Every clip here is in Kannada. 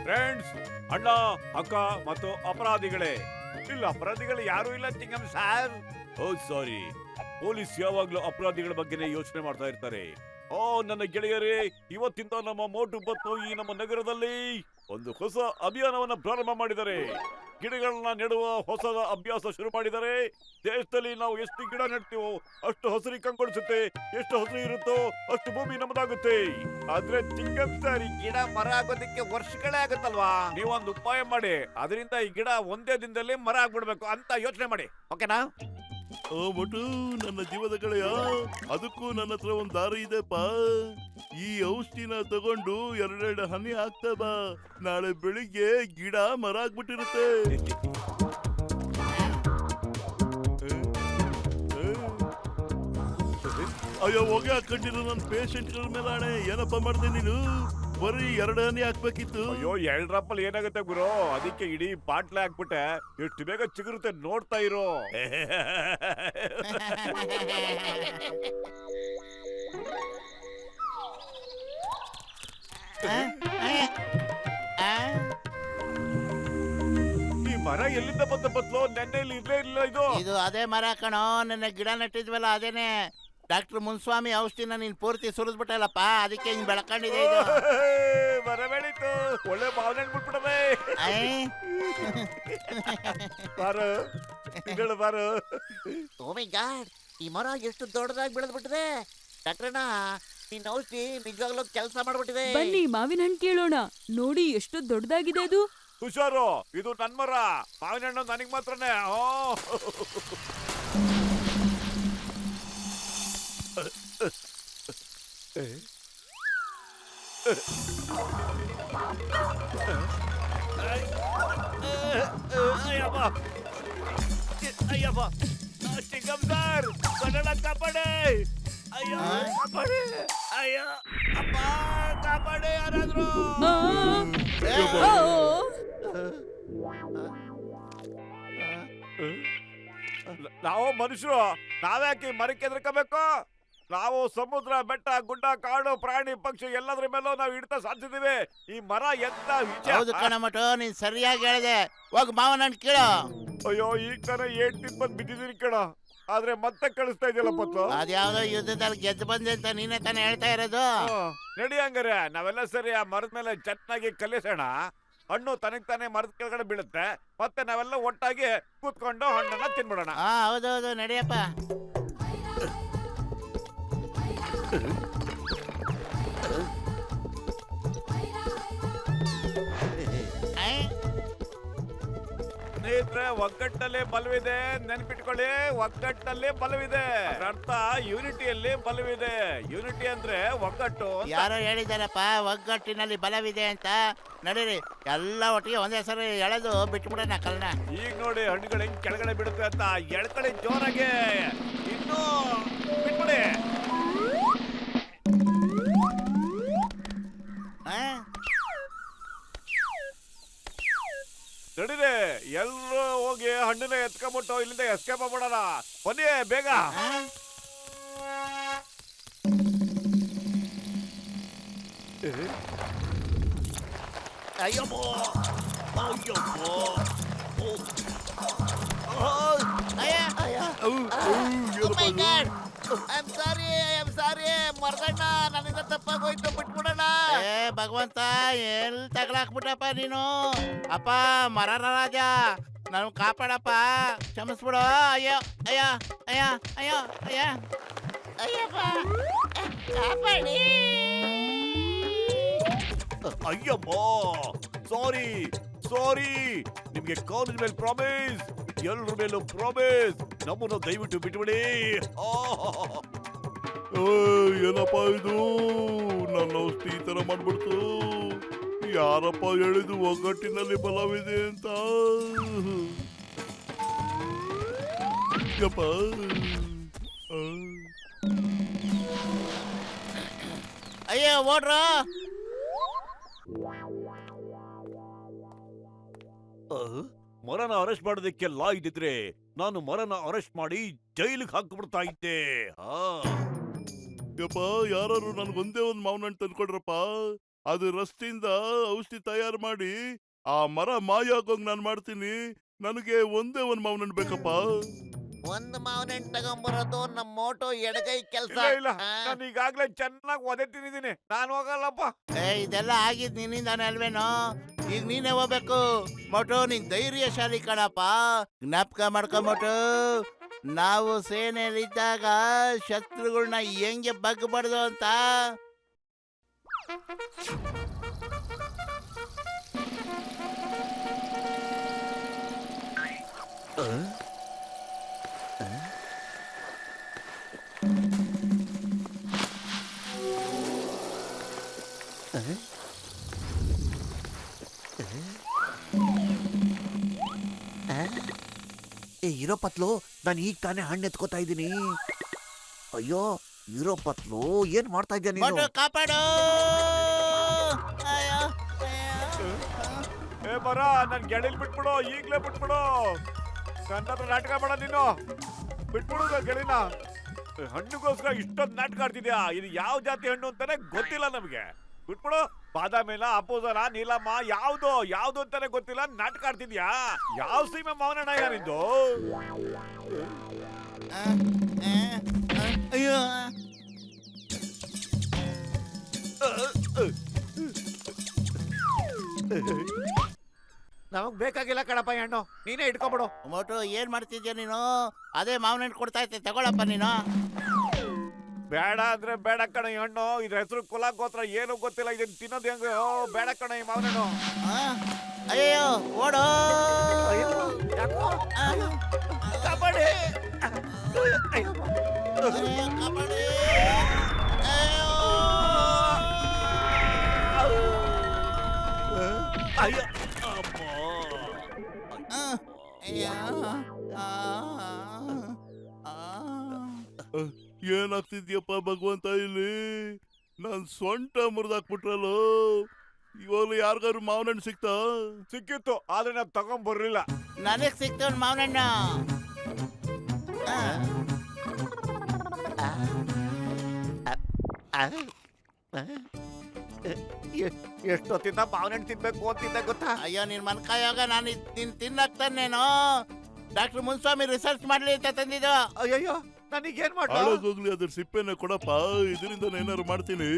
ಫ್ರೆಂಡ್ಸ್, ಅಣ್ಣ, ಅಕ್ಕ ಮತ್ತು ಅಪರಾಧಿಗಳೇ. ಇಲ್ಲ, ಅಪರಾಧಿಗಳು ಯಾರು ಇಲ್ಲ ಚಿಂಗಂ ಸಾರ್. ಓ ಸಾರಿ, ಪೊಲೀಸ್ ಯಾವಾಗ್ಲೂ ಅಪರಾಧಿಗಳ ಬಗ್ಗೆನೇ ಯೋಚನೆ ಮಾಡ್ತಾ ಇರ್ತಾರೆ. ಓ ನನ್ನ ಗೆಳೆಯರೇ, ಇವತ್ತಿಂದ ನಮ್ಮ ಮೋಟು ಪತ್ಲು ಈ ನಮ್ಮ ನಗರದಲ್ಲಿ ಒಂದು ಹೊಸ ಅಭಿಯಾನವನ್ನ ಪ್ರಾರಂಭ ಮಾಡಿದ್ದಾರೆ. ಗಿಡಗಳನ್ನ ನೆಡುವ ಹೊಸ ಅಭ್ಯಾಸ ಶುರು ಮಾಡಿದ್ದಾರೆ. ದೇಶದಲ್ಲಿ ನಾವು ಎಷ್ಟು ಗಿಡ ನೆಡ್ತೀವೋ ಅಷ್ಟು ಹಸಿರು ಕಂಗೊಳಿಸುತ್ತೆ, ಎಷ್ಟು ಹಸಿರು ಇರುತ್ತೋ ಅಷ್ಟು ಭೂಮಿ ನಮ್ಮದಾಗುತ್ತೆ. ಆದ್ರೆ ಚಿಂಗಂ ಸರ್, ಈ ಗಿಡ ಮರ ಆಗೋದಕ್ಕೆ ವರ್ಷಗಳೇ ಆಗುತ್ತಲ್ವಾ? ನೀವೊಂದು ಉಪಾಯ ಮಾಡಿ, ಅದರಿಂದ ಈ ಗಿಡ ಒಂದೇ ದಿನದಲ್ಲಿ ಮರ ಆಗ್ಬಿಡ್ಬೇಕು ಅಂತ ಯೋಚನೆ ಮಾಡಿ, ಓಕೆನಾ? ಓ ಮಟು, ನನ್ನ ಜೀವದ ಗೆಳೆಯ, ಅದಕ್ಕೂ ನನ್ನ ಹತ್ರ ಒಂದ್ ದಾರಿ ಇದೆಪ್ಪ. ಈ ಔಷಧಿನ ತಗೊಂಡು ಎರಡೆರಡು ಹನಿ ಹಾಕ್ತಾ ಬಾ. ನಾಳೆ ಬೆಳಿಗ್ಗೆ ಗಿಡ ಮರ ಆಗ್ಬಿಟ್ಟಿರುತ್ತೆ. ಅಯ್ಯೋ, ಹೊಗೆ ಹಾಕೊಂಡಿರೋ ನನ್ನ ಪೇಷಂಟ್ಗಳ ಮೇಲೆ ಆಣೆ. ಏನಪ್ಪ ಮಾಡ್ದೆ ನೀನು? ಬರೀ 2 ಹನಿ ಹಾಕ್ಬೇಕಿತ್ತು. ಅಯ್ಯೋ, 2 ಡ್ರಾಪಲ್ಲಿ ಏನಾಗುತ್ತೆ ಗುರು? ಅದಕ್ಕೆ ಇಡೀ ಬಾಟ್ಲೆ ಹಾಕ್ಬಿಟ್ಟೆ. ಎಷ್ಟು ಬೇಗ ಚಿಗುರುತ್ತೆ ನೋಡ್ತಾ ಇರೋ. ಈ ಮರ ಎಲ್ಲಿಂದ ಬಂದ ಬದ್ಲು? ನೆನ್ನೆ ಇಲ್ಲಿ ಇರ್ಲೇ ಇಲ್ಲ. ಇದು ಅದೇ ಮರ ಕಣೋ, ನನ್ನ ಗಿಡ ನೆಟ್ಟಿದ್ವಲ್ಲ ಅದೇನೆ. ಡಾಕ್ಟರ್ ಮುನ್ಸ್ವಾಮಿ ಔಷಧಿನ ನೀನ್ ಪೂರ್ತಿ ಸುರಿದ್ಬಿಟ್ಟಲ್ಲಪ್ಪ, ಅದಕ್ಕೆ ಹಿಂಗ್ ಬೆಳ್ಕೊಂಡಿದೆ ಇದು. ಮರ ಬೆಳೀತು, ಒಳ್ಳೆ ಭಾವನೆ ಬಿಟ್ಬಿಡವೆ. ಬಾರು ಬಾರು. ಓ ಮೈ ಗಾಡ್, ಈ ಮರ ಎಷ್ಟು ದೊಡ್ಡದಾಗಿ ಬೆಳೆದ್ಬಿಟ್ಟಿದೆ. ಡಾಕ್ಟ್ರಣ್ಣ, ನಿನ್ನ ಔಷಧಿ ನಿಜವಾಗ್ಲೂ ಕೆಲಸ ಮಾಡ್ಬಿಟ್ಟಿದೆ. ಬನ್ನಿ ಮಾವಿನ ಹಣ್ಣು ಕೇಳೋಣ. ನೋಡಿ ಎಷ್ಟು ದೊಡ್ಡದಾಗಿದೆ ಅದು. ಹುಷಾರು, ಇದು ನನ್ ಮರ. ಮಾವಿನ ಹಣ್ಣು ನನಗ್ ಮಾತ್ರನೇ. ಅಯ್ಯಪ್ಪ, ಚಿಂಗಂ ಸರ್, ಕನ್ನಡ ಕಾಪಾಡೆ. ಅಯ್ಯೋ ಕಾಪಾಡೆ, ಅಯ್ಯೋ ಅಪ್ಪ ಕಾಪಾಡೆ ಯಾರಾದ್ರೂ. ನಾವು ಮನುಷ್ಯರು, ನಾವ್ಯಾಕೆ ಮರಕ್ಕೆ ಎದ್ರಕೋಬೇಕು? ನಾವು ಸಮುದ್ರ, ಬೆಟ್ಟ, ಗುಡ್ಡ, ಕಾಡು, ಪ್ರಾಣಿ, ಪಕ್ಷಿ ಎಲ್ಲದ್ರ ಮೇಲೂ ನಾವು ಹಿಡಿತ ಸಾಧಿಸಿದೀವಿ. ಈ ಮರ ಎಂತ ಹೌದು ಕಣಮಟು, ನೀನ್ ಸರಿಯಾಗಿ ಹೇಳಿದೆ. ಹೋಗ್ ಮಾವನ ಹಣ್ಣು ಕೇಳೋ. ಅಯ್ಯೋ, ಈಗ ತಾನೇ 8 ದಿನ ಬಂದು ಬಿದ್ದಿದ್ದೀನಿ ಕಣ. ಆದ್ರೆ ಮತ್ತೆ ಕಳಿಸ್ತಾ ಇದೆಯಲ್ಲ ಪತ್ಲು. ಅದ್ಯಾವ್ದೋ ಯುದ್ಧದಲ್ಲಿ ಗೆದ್ದು ಬಂದೆ ಅಂತ ನೀನೇ ತಾನೇ ಹೇಳ್ತಾ ಇರೋದು. ನಡಿ ಹಂಗಾರೆ, ನಾವೆಲ್ಲ ಸರಿ ಆ ಮರದ ಮೇಲೆ ಚೆನ್ನಾಗಿ ಕಲಿಸೋಣ. ಹಣ್ಣು ತನಗ್ ತಾನೇ ಮರದ ಕೆಳಗಡೆ ಬೀಳುತ್ತೆ. ಮತ್ತೆ ನಾವೆಲ್ಲ ಒಟ್ಟಾಗಿ ಕೂತ್ಕೊಂಡು ಹಣ್ಣನ್ನ ತಿನ್ಬಿಡೋಣ. ಹೌದೌದು, ನಡಿಯಪ್ಪ. ಸ್ನೇಹಿತರೆ, ಒಗ್ಗಟ್ಟಲ್ಲಿ ಬಲವಿದೆ, ನೆನ್ಪಿಟ್ಕೊಳ್ಳಿ. ಒಗ್ಗಟ್ಟಲ್ಲಿ ಬಲವಿದೆ, ಅರ್ಥ ಯೂನಿಟಿಯಲ್ಲಿ ಬಲವಿದೆ. ಯೂನಿಟಿ ಅಂದ್ರೆ ಒಗ್ಗಟ್ಟು. ಯಾರೋ ಹೇಳಿದಾರಪ್ಪ ಒಗ್ಗಟ್ಟಿನಲ್ಲಿ ಬಲವಿದೆ ಅಂತ. ನಡೀರಿ, ಎಲ್ಲ ಒಟ್ಟಿಗೆ ಒಂದೇ ಸರಿ ಎಳೆದು ಬಿಟ್ಬಿಡೋಣ ಕಲ್ನ. ಈಗ ನೋಡಿ ಹಣ್ಣುಗಳು ಹೆಂಗ್ ಕೆಳಗಡೆ ಬಿಡುತ್ತೆ ಅಂತ. ಎಳ್ಕಡೆ ಜೋರಾಗೆ, ಇನ್ನೂ ಬಿಟ್ಬಿಡಿ. ನಡೀರಿ, ಎಲ್ರು ಹೋಗಿ ಹಣ್ಣನ್ನ ಎತ್ಕೊಂಡ್ಬಿಟ್ಟು ಇಲ್ಲಿಂದ ಎಸ್ಕೇಪ್ ಆಗ್ಬಿಡೋಣ. ಬನ್ನಿ ಬೇಗ. ಅಯ್ಯೋ ಮರ್ದಣ್ಣ, ನನ್ನಿಂದ ತಪ್ಪಾಗೋಯ್ತು, ಬಿಟ್ಬಿಡೋಣ. ಭಗವಂತ, ಎಲ್ ತಗಲಾಕ್ಬಿಟ್ಟಪ್ಪ ನೀನು. ಅಪ್ಪ ಮರನ ರಾಜ, ನಾನು ಕಾಪಾಡಪ್ಪ, ಕ್ಷಮಿಸ್ಬಿಡು. ಅಯ್ಯೋ ಅಯ್ಯ ಅಯ್ಯ ಅಯ್ಯೋ ಅಯ್ಯ ಅಯ್ಯಪ್ಪ, ಕಾಪಾಡಿ. ಅಯ್ಯಮ್ಮ, ಸಾರಿ ಸಾರಿ. ನಿಮ್ಗೆ ಕಾಲೇಜ್ ಮೇಲೆ ಪ್ರಾಮಿಸ್, ಎಲ್ರ ಮೇಲೂ ಪ್ರಾಮಿಸ್. ನಮ್ಮನ್ನು ದಯವಿಟ್ಟು ಬಿಟ್ಬಿಡಿ. ಏನಪ್ಪ ಇದು? ನನ್ನ ಔಷಧಿ ಈ ತರ ಮಾಡ್ಬಿಡ್ತು. ಯಾರಪ್ಪ ಹೇಳಿದು ಒಗ್ಗಟ್ಟಿನಲ್ಲಿ ಬಲವಿದೆ ಅಂತ? ಯಪ್ಪ, ಅಯ್ಯೋ ಓಡ್ರ. ಮರನ ಅರೆಸ್ಟ್ ಮಾಡೋದಕ್ಕೆ ಲಾ ಇದ್ದಿದ್ರೆ ನಾನು ಮರನ ಅರೆಸ್ಟ್ ಮಾಡಿ ಜೈಲಿಗೆ ಹಾಕ್ಬಿಡ್ತಾ ಇದ್ದೆ. ಯಪ್ಪ ಯಾರು ನನ್ಗೊಂದೇ ಒಂದ್ ಮಾವಿನ ಹಣ್ಣು ತಂದ್ಕೊಡ್ರಪ್ಪ. ಅದು ರಸ್ತಿಯಿಂದ ಔಷಧಿ ತಯಾರು ಮಾಡಿ ಆ ಮರ ಮಾಯ ಆಗೋಂಗ್ ನಾನ್ ಮಾಡ್ತೀನಿ. ನನಗೆ ಒಂದೇ ಒಂದ್ ಮಾವಿನ ಹಣ್ಣು ಬೇಕಪ್ಪ. ಒಂದು ಮಾವಿನ ಹಣ್ಣು ತಗೊಂಬರೋದು ನಮ್ಮ ಮೋಟೋ ಎಡಗೈ ಕೆಲಸ. ಇಲ್ಲ ನಾನು ಈಗಾಗ್ಲೇ ಚೆನ್ನಾಗಿ ಒದೆ ತಿಂದಿದ್ದೀನಿ, ನಾನು ಹೋಗಲ್ಲಪ್ಪ. ಇದೆಲ್ಲ ಆಗಿದ್ ನಿನ್ನಿಂದಾನೆ ಅಲ್ವೇನೋ. ಈಗ ನೀನೇ ಹೋಗ್ಬೇಕು ಮೋಟೋ. ನೀನ್ ಧೈರ್ಯಶಾಲಿ ಕಣಪ್ಪ. ಜ್ಞಾಪಕ ಮಾಡ್ಕೊ ಮೋಟೋ, ನಾವು ಸೇನೆಯಲ್ಲಿದ್ದಾಗ ಶತ್ರುಗಳನ್ನ ಹೆಂಗೆ ಬಗ್ಬಾರ್ದು ಅಂತ. ಇರೋ ಪತ್ಲು, ನಾನು ಈಗ ತಾನೇ ಹಣ್ಣು ಎತ್ಕೋತಾ ಇದ್ದೀನಿ. ಅಯ್ಯೋ ಇರೋ ಪತ್ಲು, ಏನ್ ಮಾಡ್ತಾ ಇದ್ಯಾ ನೀನು? ಮೋಟೋ ಕಾಪಾಡು. ಏ ಬರ, ನನ್ ಗೆಳೆಲ್ ಬಿಟ್ಬಿಡು, ಈಗ್ಲೇ ಬಿಟ್ಬಿಡು. ನನ್ನ ಹತ್ರ ನಾಟಕ ಮಾಡ ನೀನು. ಬಿಟ್ಬಿಡು ನನ್ ಗೆಳೆನ. ಹಣ್ಣುಗೋಸ್ಕರ ಇಷ್ಟೊಂದು ನಾಟಕ ಆಡ್ತಿದ್ಯಾ? ಇದು ಯಾವ ಜಾತಿ ಹಣ್ಣು ಅಂತಾನೆ ಗೊತ್ತಿಲ್ಲ ನಮ್ಗೆ. ಬಿಟ್ಬಿಡು. ಬಾದಾಮಿನ, ಅಪೋಸನ, ನೀಲಮ್ಮ, ಯಾವ್ದು ಅಂತಾನೆ ಗೊತ್ತಿಲ್ಲ, ನಾಟಕ ಆಡ್ತಿದ್ಯಾ? ಯಾವ ಸೀಮೆ ಮಾವನ ಹಣ್ಣ ಯಾರಿದ್ದು? ಅಯ್ಯೋ, ನಮಗ್ ಬೇಕಾಗಿಲ್ಲ ಕಣಪ್ಪ ಹಣ್ಣು, ನೀನೇ ಇಟ್ಕೊಬಿಡು. ಮೋಟೋ ಏನ್ ಮಾಡ್ತಿದ್ಯಾ ನೀನು? ಅದೇ ಮಾವಿನ ಹಣ್ಣು ಕೊಡ್ತಾ ಇದ್ದೆ, ತಗೊಳಪ್ಪ ನೀನು. ಬೇಡ ಅಂದ್ರೆ ಬೇಡ ಕಣ ಈ ಹಣ್ಣು. ಇದ್ರ ಹೆಸರು ಕುಲ ಗೋತ್ರ ಏನು ಗೊತ್ತಿಲ್ಲ, ಇದನ್ನ ತಿನ್ನೋದು ಹೆಂಗ? ಬೇಡ ಕಣ ಈ ಮಾವಿನ ಹಣ್ಣು. ಅಯ್ಯೋ ಓಡೋ. ಕಬಡ್ಡಿ. ಅಯ್ಯೋ, ಕಬಡ್ಡಿ. ಅಯ್ಯೋ ಏನಾಗ್ತಿದ್ಯಪ್ಪ ಭಗವಂತ ಇಲ್ಲಿ? ನಾನ್ ಸೊಂಟ ಮುರಿದಾಕ್ಬಿಟ್ರಲ್ಲೋ. ಇವಾಗ ಯಾರಿಗಾರು ಮಾವಿನ ಹಣ್ಣು ಸಿಕ್ತಾ? ಸಿಕ್ಕಿತ್ತು, ಆದ್ರೆ ನಾವ್ ತಗೊಂಡ್ಬರ್ಲಿಲ್ಲ. ನನಗ್ ಸಿಕ್ತವ್ ಮಾವಿನ ಹಣ್ಣು. ಎಷ್ಟೊತ್ತಿಂದ ಮಾವಿನ ಹಣ್ಣು ತಿನ್ಬೇಕು ಅಂತಿದ್ದೆ ಗೊತ್ತಾ? ಅಯ್ಯೋ ನಿನ್ ಮನ್ಕಾಯೋಗ ನಾನು ತಿನ್ನಕ್ತಾನೇನೋ. ಡಾಕ್ಟರ್ ಮುನ್ಸ್ವಾಮಿ ರಿಸರ್ಚ್ ಮಾಡ್ಲಿ ಅಂತ ತಂದಿದ್ದು. ಅಯ್ಯಯ್ಯೋ, ನನಗೇನ್ ಮಾಡ್ಲಾ? ಹಾಳಾಗೋಗ್ಲಿ, ಅದ್ರ ಸಿಪ್ಪೆನ ಕೊಡಪ್ಪ, ಇದರಿಂದ ಏನಾರು ಮಾಡ್ತೀನಿ.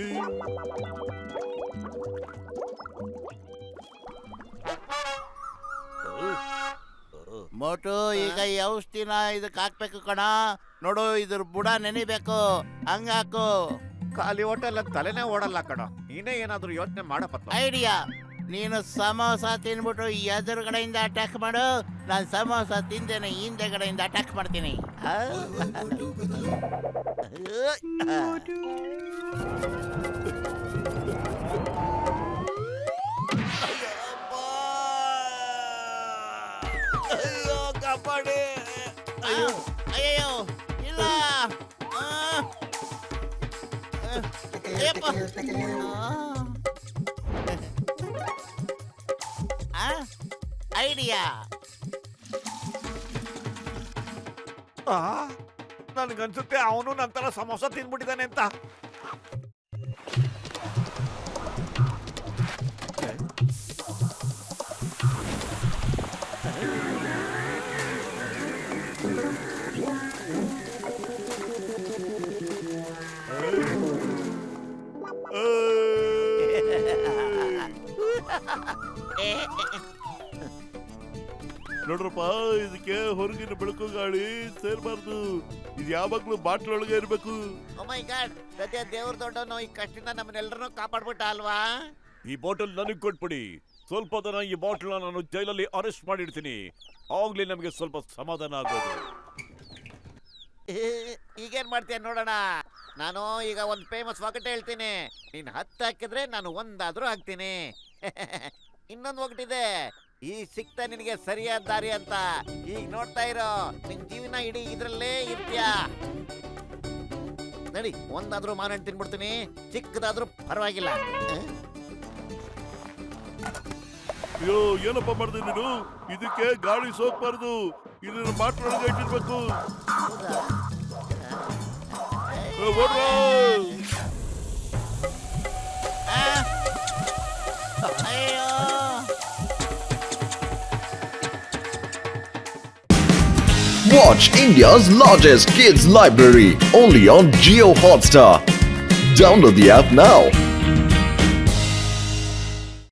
ಮೋಟು, ಈಗ ಈ ಔಷಧಿನ ಇದಕ್ ಹಾಕ್ಬೇಕು ಕಣ. ನೋಡು, ಇದ್ರ ಬುಡ ನೆನಿಬೇಕು, ಹಂಗ ಹಾಕು. ಖಾಲಿ ಹೋಟೆಲ್ ತಲೆನೇ ಓಡಲ್ಲ ಕಣ. ನೀನೇ ಏನಾದ್ರೂ ಯೋಚನೆ ಮಾಡಪ್ಪ. ಐಡಿಯಾ. ನೀನು ಸಮೋಸ ತಿನ್ಬಿಟ್ಟು ಎದುರುಗಡೆಯಿಂದ ಅಟ್ಯಾಕ್ ಮಾಡು, ನಾನು ಸಮೋಸ ತಿಂದೇನೆ ಹಿಂದೆಗಡೆಯಿಂದ ಅಟ್ಯಾಕ್ ಮಾಡ್ತೀನಿ. ಅಯ್ಯೋ ಕಾಪಾಡಿ. ಅಯ್ಯೋ ಇಲ್ಲ. ಐಡಿಯಾ. ನನ್ಗನ್ಸುತ್ತೆ ಅವನು ನಂತರ ಸಮೋಸ ತಿನ್ಬಿಟ್ಟಿದ್ದಾನೆ ಅಂತ. ನೋಡ್ರಪ್ಪ, ಇದಕ್ಕೆ ಹೊರಗಿನ ಬೆಳಕು ಗಾಳಿ ಸೇರ್ಬಾರ್ದು. ಇದು ಯಾವಾಗ್ಲೂ ಬಾಟ್ಲ್ ಒಳಗೆ ಇರ್ಬೇಕು. ಓ ಮೈ ಗಾಡ್, ಸದ್ಯ ದೇವ್ರ ದೊಡ್ಡವನು ಈ ಕಷ್ಟದಿಂದ ನಮ್ಮನ್ನೆಲ್ಲರನ್ನೂ ಕಾಪಾಡ್ಬಿಟ್ಟ ಅಲ್ವಾ? ಈ ಬಾಟಲ್ ನನಗ್ ಕೊಟ್ಬಿಡಿ. ಸ್ವಲ್ಪ ದಿನ ಈ ಬಾಟಲ್ ನಾನು ಜೈಲಲ್ಲಿ ಅರೆಸ್ಟ್ ಮಾಡಿರ್ತೀನಿ. ಆಗ್ಲೇ ನಮಗೆ ಸ್ವಲ್ಪ ಸಮಾಧಾನ ಆಗೋದು. ಈಗೇನ್ ಮಾಡ್ತೀಯ ನೋಡೋಣ. ನಾನು ಈಗ ಒಂದು ಫೇಮಸ್ ಒಗಟು ಹೇಳ್ತೀನಿ. ನೀನ್ 10 ಹಾಕಿದ್ರೆ ನಾನು ಒಂದಾದ್ರೂ ಹಾಕ್ತೀನಿ. ಇನ್ನೊಂದು ಒಗಟಿದೆ, ಈ ಸಿಕ್ತ ನಿನಗೆ ಸರಿಯಾದ ದಾರಿ ಅಂತ. ಈಗ ನೋಡ್ತಾ ಇರೋ, ನಿನ್ ಜೀವನ ಇಡೀ ಇದ್ರಲ್ಲೇ ಇರ್ತೀಯ. ನಡಿ, ಒಂದಾದ್ರೂ ಮಾವಿನ ಹಣ್ಣು ತಿನ್ಬಿಡ್ತೀನಿ, ಚಿಕ್ಕದಾದ್ರೂ ಪರವಾಗಿಲ್ಲ. ಅಯ್ಯೋ, ಏನಪ್ಪ ಮಾಡ್ದೆ ನೀನು? ಇದಕ್ಕೆ ಗಾಳಿ ಸೋಕ್ಬಾರ್ದು. ಇದನ್ನ ಬಾಟ್ಲ್ ಒಳಗೆ ಇಟ್ಟಿರ್ಬೇಕು. ಹೌದಾ? ಓಡ್ರೋ. ಅಯ್ಯೋ Watch India's largest kids library only on Geo Hotstar. Download the app now.